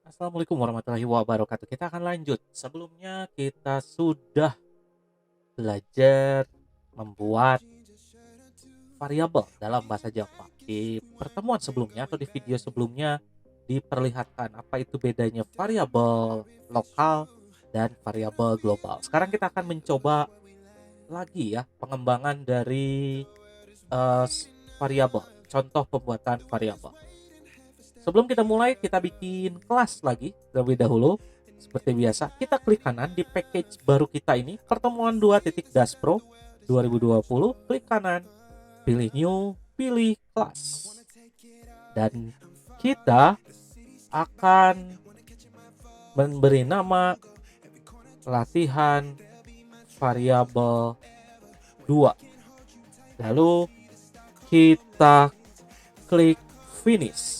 Assalamualaikum warahmatullahi wabarakatuh. Kita akan lanjut. Sebelumnya kita sudah belajar membuat variabel dalam bahasa Java. Di pertemuan sebelumnya atau di video sebelumnya diperlihatkan apa itu bedanya variabel lokal dan variabel global. Sekarang kita akan mencoba lagi ya pengembangan dari variabel, contoh pembuatan variabel. Sebelum kita mulai, kita bikin kelas lagi terlebih dahulu. Seperti biasa, kita klik kanan di package baru kita ini, pertemuan 2.dash Pro 2020, klik kanan, pilih new, pilih kelas. Dan kita akan memberi nama latihan variabel 2. Lalu kita klik finish.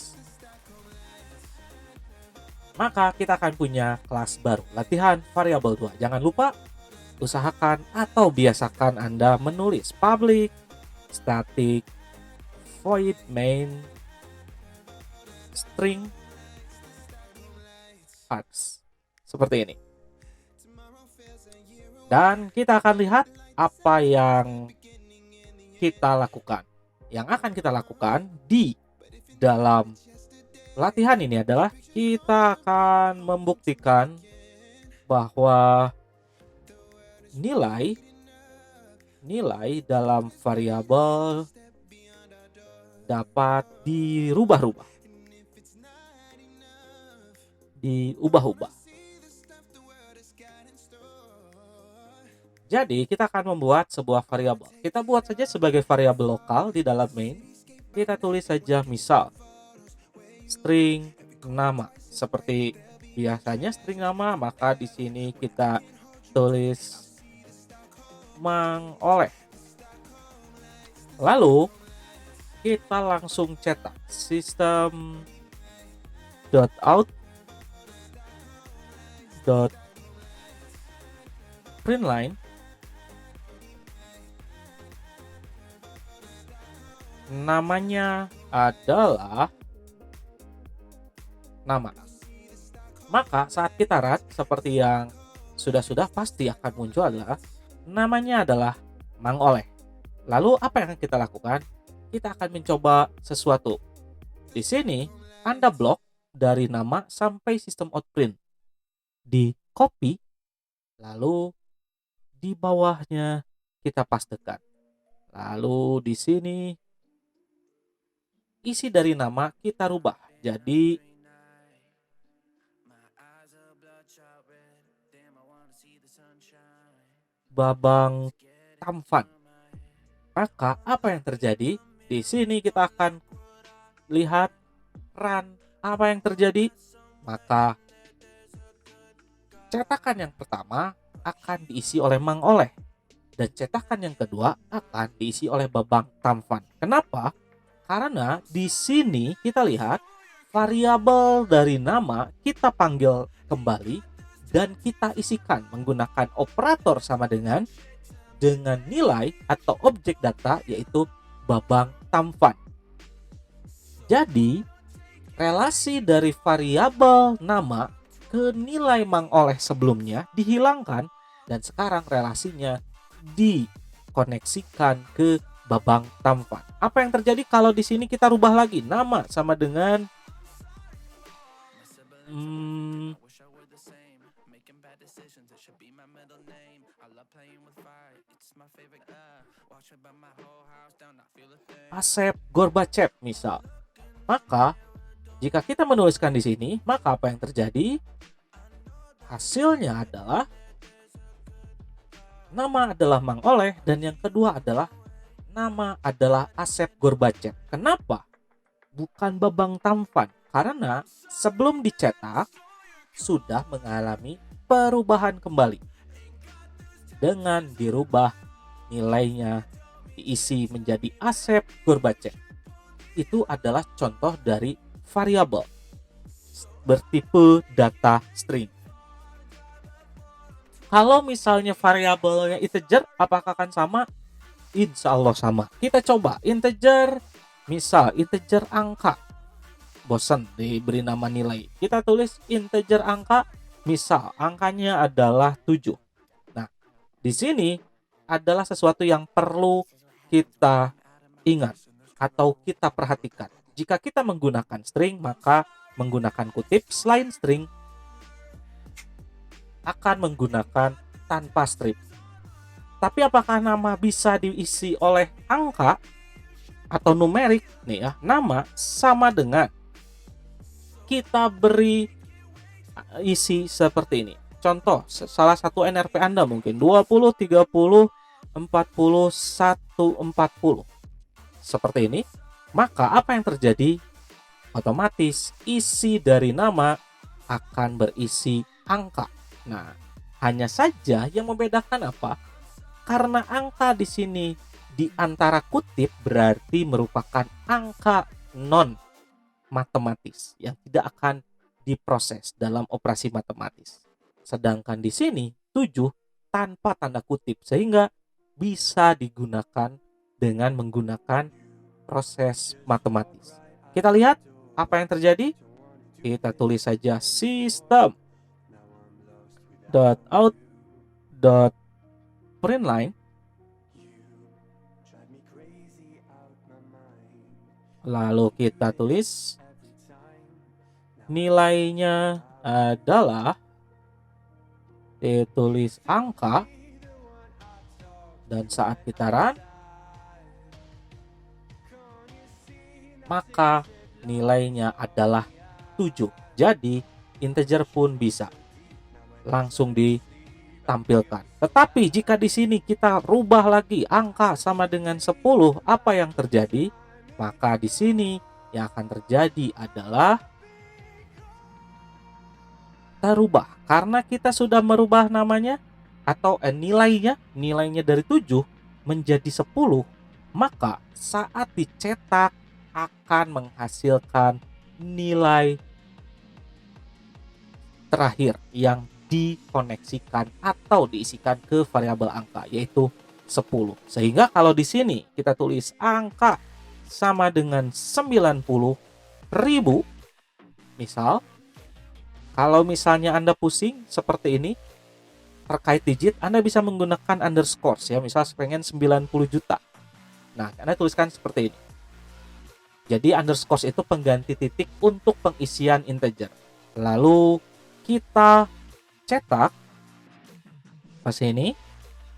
Maka kita akan punya kelas baru, latihan variabel 2. Jangan lupa, usahakan atau biasakan Anda menulis public, static, void main, string, parts. Seperti ini. Dan kita akan lihat apa yang kita lakukan. Yang akan kita lakukan di dalam latihan ini adalah kita akan membuktikan bahwa nilai dalam variabel dapat diubah-ubah. Jadi kita akan membuat sebuah variabel. Kita buat saja sebagai variabel lokal di dalam main. Kita tulis saja misal string nama. Seperti biasanya string nama, maka di sini kita tulis Mang Oleh. Lalu kita langsung cetak system .out .println namanya adalah nama. Maka saat kita run, seperti yang sudah pasti akan muncul adalah namanya adalah Mang Oleh. Lalu apa yang akan kita lakukan? Kita akan mencoba sesuatu. Di sini Anda blok dari nama sampai sistem out print. Di copy, lalu di bawahnya kita pastekan. Lalu di sini isi dari nama kita rubah jadi Babang Tamfan. Maka apa yang terjadi? Di sini kita akan lihat run. Apa yang terjadi? Maka cetakan yang pertama akan diisi oleh Mang Oleh dan cetakan yang kedua akan diisi oleh Babang Tamfan. Kenapa? Karena di sini kita lihat variabel dari nama kita panggil kembali dan kita isikan menggunakan operator sama dengan nilai atau objek data yaitu Babang Tamfan. Jadi relasi dari variabel nama ke nilai Mang Oleh sebelumnya dihilangkan dan sekarang relasinya dikoneksikan ke Babang Tamfan. Apa yang terjadi kalau di sini kita rubah lagi nama sama dengan Asep Gorbachev misal. Maka jika kita menuliskan di sini, maka apa yang terjadi? Hasilnya adalah nama adalah Mang Oleh dan yang kedua adalah nama adalah Asep Gorbachev. Kenapa? Bukan Babang Tamfan. Karena sebelum dicetak sudah mengalami perubahan kembali. Dengan dirubah nilainya diisi menjadi Asep Gorbachev. Itu adalah contoh dari variabel bertipe data string. Kalau misalnya variabelnya integer, apakah akan sama? Insya Allah sama. Kita coba integer, misal integer angka. bosan diberi nama nilai. Kita tulis integer angka, misal angkanya adalah 7. Nah, di sini adalah sesuatu yang perlu kita ingat atau kita perhatikan. Jika kita menggunakan string, maka menggunakan kutip. Selain string, akan menggunakan tanpa strip. Tapi apakah nama bisa diisi oleh angka atau numerik? Nih ya, nama sama dengan kita beri isi seperti ini. Contoh, salah satu NRP Anda mungkin 20, 30, 40, 140. Seperti ini. Maka apa yang terjadi? Otomatis isi dari nama akan berisi angka. Nah, hanya saja yang membedakan apa? Karena angka di sini di antara kutip berarti merupakan angka non matematis yang tidak akan diproses dalam operasi matematis. Sedangkan di sini 7 tanpa tanda kutip sehingga bisa digunakan dengan menggunakan proses matematis. Kita lihat apa yang terjadi. Kita tulis saja system.out.println, lalu kita tulis nilainya adalah, ditulis angka, dan saat kita run maka nilainya adalah 7. Jadi integer pun bisa langsung ditampilkan. Tetapi jika di sini kita rubah lagi angka sama dengan 10, apa yang terjadi? Maka di sini yang akan terjadi adalah terubah. Karena kita sudah merubah namanya atau nilainya dari 7 menjadi 10, maka saat dicetak akan menghasilkan nilai terakhir yang dikoneksikan atau diisikan ke variabel angka, yaitu 10. Sehingga kalau di sini kita tulis angka sama dengan 90.000, misal, kalau misalnya Anda pusing seperti ini terkait digit, Anda bisa menggunakan underscore ya, misal pengen 90 juta. Nah, Anda tuliskan seperti ini. Jadi underscore itu pengganti titik untuk pengisian integer. Lalu kita cetak pas ini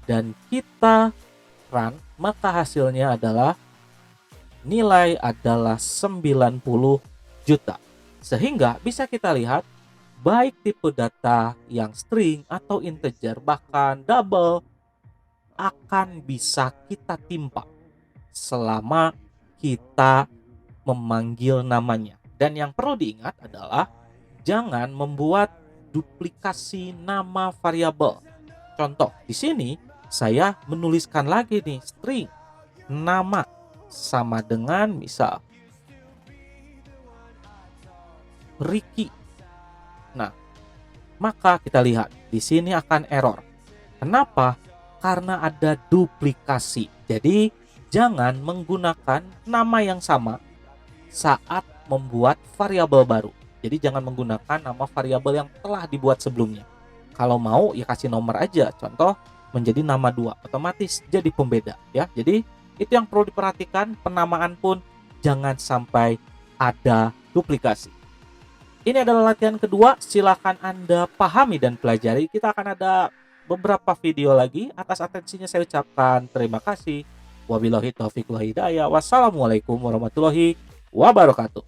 dan kita run, maka hasilnya adalah nilai adalah 90 juta. Sehingga bisa kita lihat baik tipe data yang string atau integer bahkan double akan bisa kita timpa selama kita memanggil namanya. Dan yang perlu diingat adalah jangan membuat duplikasi nama variabel. Contoh, di sini saya menuliskan lagi nih string nama sama dengan misal Ricky. Nah, maka kita lihat di sini akan error. Kenapa? Karena ada duplikasi. Jadi jangan menggunakan nama yang sama saat membuat variabel baru. Jadi jangan menggunakan nama variabel yang telah dibuat sebelumnya. Kalau mau ya kasih nomor aja. Contoh menjadi nama 2, otomatis jadi pembeda ya. Jadi itu yang perlu diperhatikan, penamaan pun jangan sampai ada duplikasi. Ini adalah latihan kedua, silakan Anda pahami dan pelajari. Kita akan ada beberapa video lagi. Atas atensinya saya ucapkan terima kasih. Wabillahi taufiq wal hidayah. Wassalamualaikum warahmatullahi wabarakatuh.